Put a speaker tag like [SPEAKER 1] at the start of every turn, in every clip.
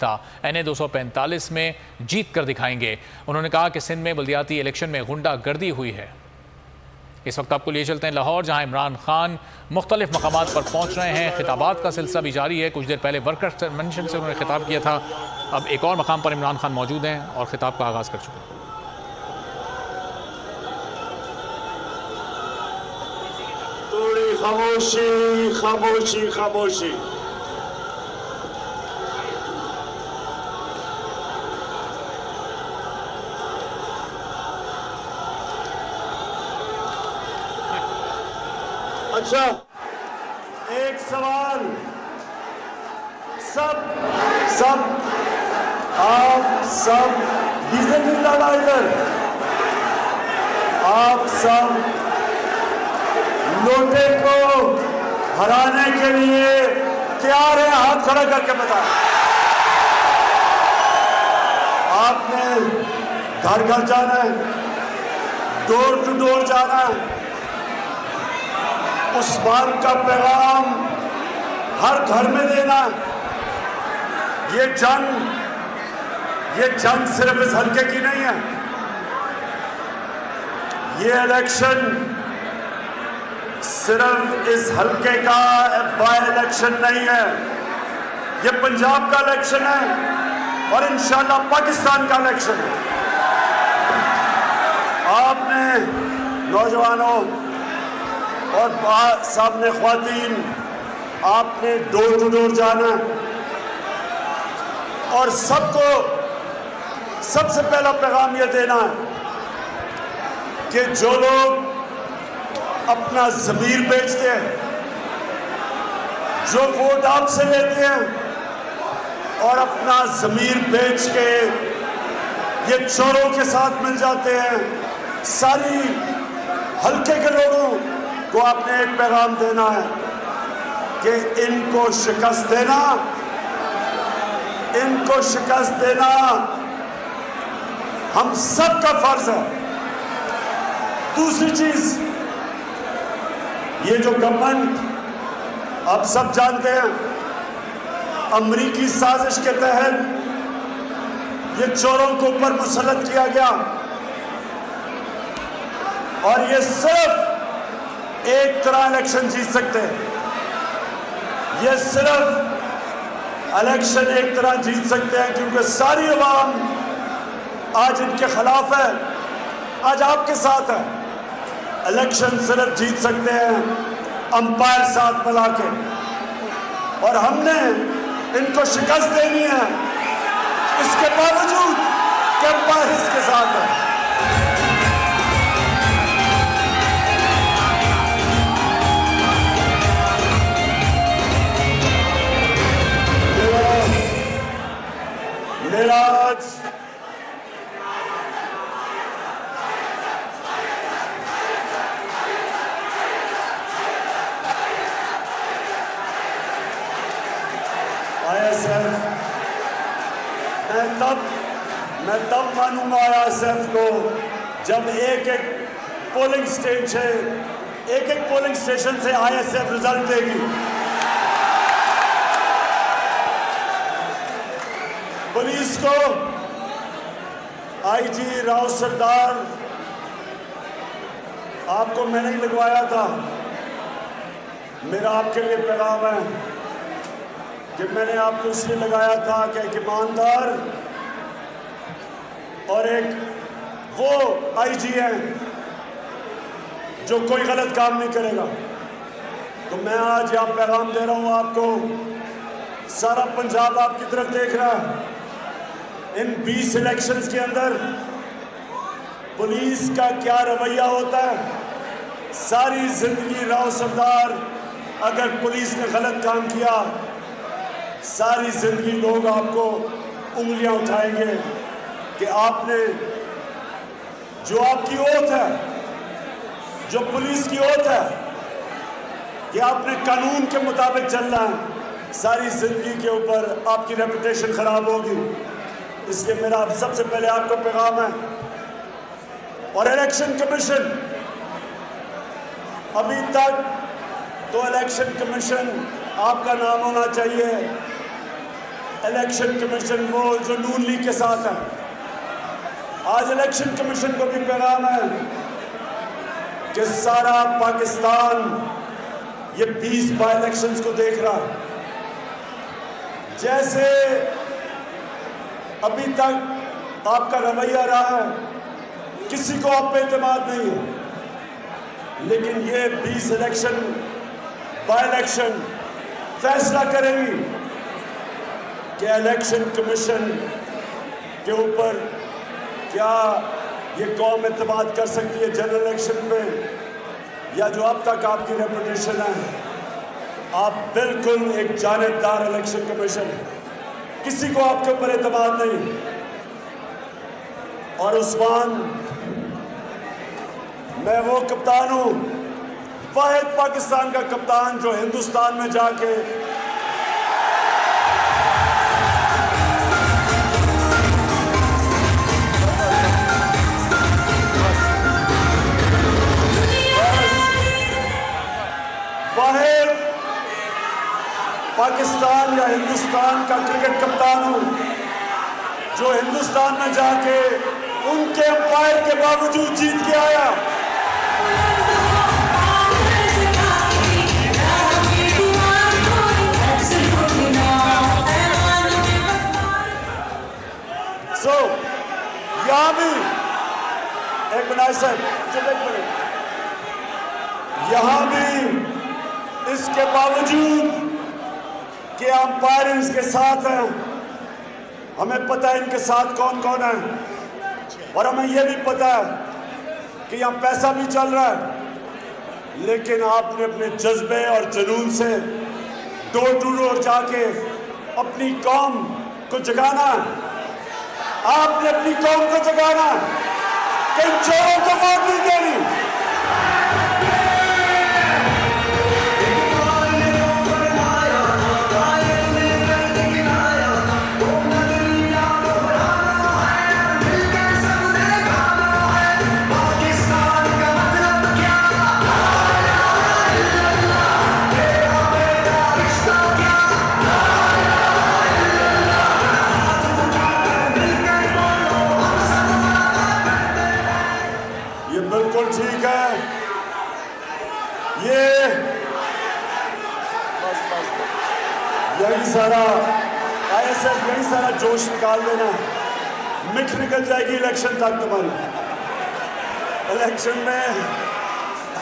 [SPEAKER 1] था NA 245 में जीत कर दिखाएंगे। उन्होंने कहा कि सिंध में बल्दियाती इलेक्शन में गुंडागर्दी हुई है। इस वक्त आपको लिए चलते हैं लाहौर, जहां इमरान खान मुख्तलिफ मकामात पर पहुंच रहे हैं। खिताबात का सिलसिला भी जारी है। कुछ देर पहले वर्कर्स कन्वेंशन से उन्होंने खिताब किया था। अब एक और मकाम पर इमरान खान मौजूद हैं और खिताब का आगाज़ कर चुके हैं।
[SPEAKER 2] थोड़ी खामोशी खामोशी खामोशी। अच्छा, एक सवाल, सब आप सब डीजल नहीं डाला इधर, आप सब लोटे को हराने के लिए तैयार है? हाथ खड़ा करके बताएं। आपने घर घर जाना है, डोर टू डोर जाना है, उस बात का पैगाम हर घर में देना। ये जंग सिर्फ इस हल्के की नहीं है। ये इलेक्शन सिर्फ इस हल्के का बाय इलेक्शन नहीं है, ये पंजाब का इलेक्शन है और इंशाल्लाह पाकिस्तान का इलेक्शन है। आपने नौजवानों और सामने ख्वातीन, आपने डोर टू डोर जाना और सबको सबसे पहला पैगाम यह देना है कि जो लोग अपना ज़मीर बेचते हैं, जो वोट आपसे लेते हैं और अपना ज़मीर बेच के ये चोरों के साथ मिल जाते हैं, सारी हल्के के लोगों को आपने एक पैगाम देना है कि इनको शिकस्त देना, इनको शिकस्त देना हम सब का फर्ज है। दूसरी चीज, ये जो गवर्नमेंट आप सब जानते हैं, अमरीकी साजिश के तहत ये चोरों के ऊपर मुसल्लत किया गया और ये सिर्फ एक तरह इलेक्शन जीत सकते हैं। ये सिर्फ इलेक्शन एक तरह जीत सकते हैं क्योंकि सारी अवाम आज इनके खिलाफ है, आज आपके साथ है। इलेक्शन सिर्फ जीत सकते हैं अंपायर साथ मिला के, और हमने इनको शिकस्त देनी है इसके बावजूद कि अंपायर इसके साथ है। मेरा आज ISF, मैं तब मानूंगा ISF को जब एक पोलिंग स्टेशन से ISF रिजल्ट देगी। पुलिस को IG राव सरदार, आपको मैंने ही लगवाया था। मेरा आपके लिए पैगाम है कि मैंने आपको इसलिए लगाया था कि एक ईमानदार और एक वो IG है जो कोई गलत काम नहीं करेगा। तो मैं आज यहाँ पैगाम दे रहा हूँ आपको, सारा पंजाब आपकी तरफ देख रहा है। इन 20 इलेक्शंस के अंदर पुलिस का क्या रवैया होता है। सारी जिंदगी राव सरदार, अगर पुलिस ने गलत काम किया, सारी जिंदगी लोग आपको उंगलियां उठाएंगे कि आपने जो आपकी ओथ है, जो पुलिस की ओथ है कि आपने कानून के मुताबिक चलना है, सारी जिंदगी के ऊपर आपकी रेपुटेशन खराब होगी। इसलिए मेरा सबसे पहले आपको पैगाम है। और इलेक्शन कमीशन, अभी तक तो इलेक्शन कमीशन आपका नाम होना चाहिए इलेक्शन कमीशन वो जो नून लीग के साथ है, आज इलेक्शन कमीशन को भी पैगाम है कि सारा पाकिस्तान ये 20 बाई इलेक्शंस को देख रहा है। जैसे अभी तक आपका रवैया रहा है, किसी को आप पे एतमाद नहीं है, लेकिन ये 20 इलेक्शन बाई इलेक्शन फैसला करेंगी कि इलेक्शन कमीशन के ऊपर क्या ये कौम एतमाद कर सकती है जनरल इलेक्शन पे, या जो अब तक आपकी रेपुटेशन है, आप बिल्कुल एक जानेदार इलेक्शन कमीशन है, किसी को आपके ऊपर एतमाद नहीं। और उस्मान, मैं वो कप्तान हूं, वाहिद पाकिस्तान का कप्तान जो हिंदुस्तान में जाके वाहिद पाकिस्तान या हिंदुस्तान का क्रिकेट कप्तान हूं जो हिंदुस्तान में जाके उनके अंपायर के बावजूद जीत के आया। यहां भी एक मिनट सर, यहां भी इसके बावजूद कि अंपायर इसके साथ हैं, हमें पता है इनके साथ कौन कौन है, और हमें यह भी पता है कि यहाँ पैसा भी चल रहा है, लेकिन आपने अपने जज्बे और जुनून से डोर टू डोर जाके अपनी कौम को जगाना, आपने अपनी कौम को जगाना कि इन चोरों को वोट नहीं देनी। ठीक है, ये यही सारा ISF यही सारा जोश निकाल देना, मिट निकल जाएगी इलेक्शन तक तुम्हारी। इलेक्शन में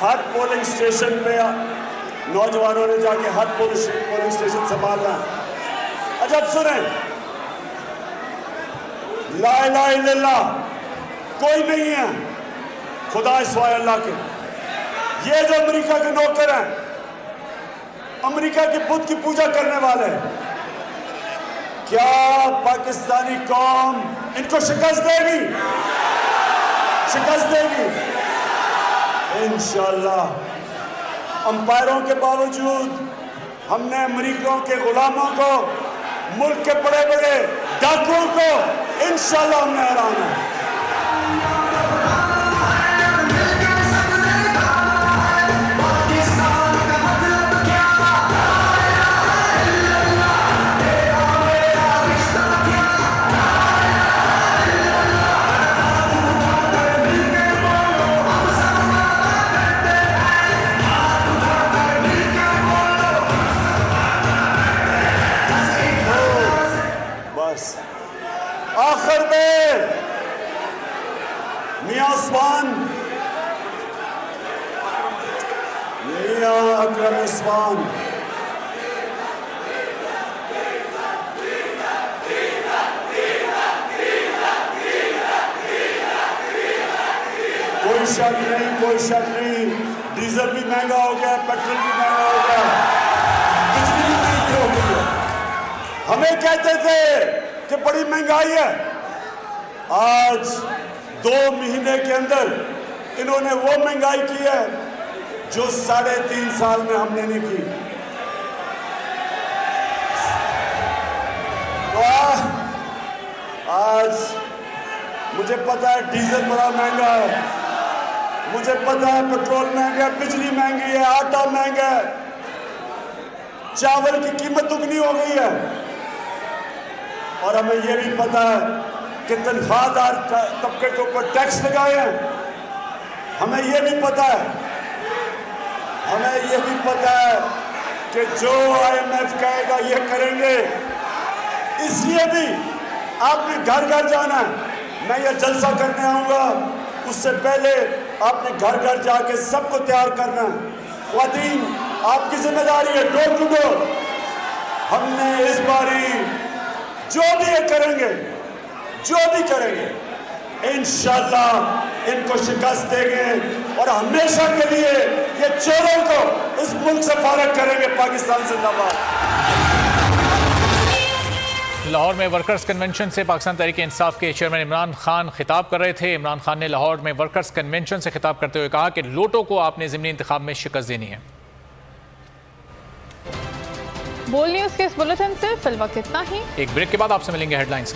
[SPEAKER 2] हर पोलिंग स्टेशन पे नौजवानों ने जाके हर पोलिंग स्टेशन संभालना। अच्छा अब सुने, ला इलाहा इल्लल्लाह कोई नहीं है खुदा सिवाय अल्लाह के। ये जो अमेरिका के नौकर हैं, अमेरिका के बुत की पूजा करने वाले, क्या पाकिस्तानी कौम इनको शिकस्त देगी? शिकस्त देगी इंशाअल्लाह। अंपायरों के बावजूद हमने अमेरिकियों के गुलामों को, मुल्क के बड़े बड़े डाकुओं को इंशाअल्लाह हमने हराना है। आखिर में मियां उस्मान, मियां अकरम उस्मान कोई शक नहीं, कोई शक नहीं, डीजल भी महंगा हो गया, पेट्रोल भी महंगा हो गया, बिजली भी महंगी हो गई है। हमें कहते थे कि बड़ी महंगाई है, आज 2 महीने के अंदर इन्होंने वो महंगाई की है जो 3.5 साल में हमने नहीं की। तो आज मुझे पता है डीजल बड़ा महंगा है, मुझे पता है पेट्रोल महंगा है, बिजली महंगी है, आटा महंगा है, चावल की कीमत दुगनी हो गई है, और हमें यह भी पता है कि तनख्वाहदार तबके के ऊपर टैक्स लगाए हैं। हमें यह भी पता है कि जो IMF कहेगा ये करेंगे। इसलिए भी आपने घर घर जाना है। मैं ये जलसा करने आऊँगा, उससे पहले आपने घर घर जाके सबको तैयार करना है। ख्वातीन, आपकी जिम्मेदारी है डोर टू डोर। हमने इस बारी जो भी ये करेंगे, इंशाअल्लाह इनको शिकस्त देंगे और हमेशा के लिए ये चोरों को इस मुल्क से फारिग करेंगे। पाकिस्तान जिंदाबाद।
[SPEAKER 1] लाहौर में वर्कर्स कन्वेंशन से पाकिस्तान तहरीक इंसाफ के चेयरमैन इमरान खान खिताब कर रहे थे। इमरान खान ने लाहौर में वर्कर्स कन्वेंशन से खिताब करते हुए कहा कि लोटो को आपने ज़िमनी इंतखाब में शिकस्त देनी है।
[SPEAKER 3] बोल न्यूज़ के इस बुलेटिन से फिलहाल इतना ही।
[SPEAKER 1] एक ब्रेक के बाद आपसे मिलेंगे हेडलाइंस।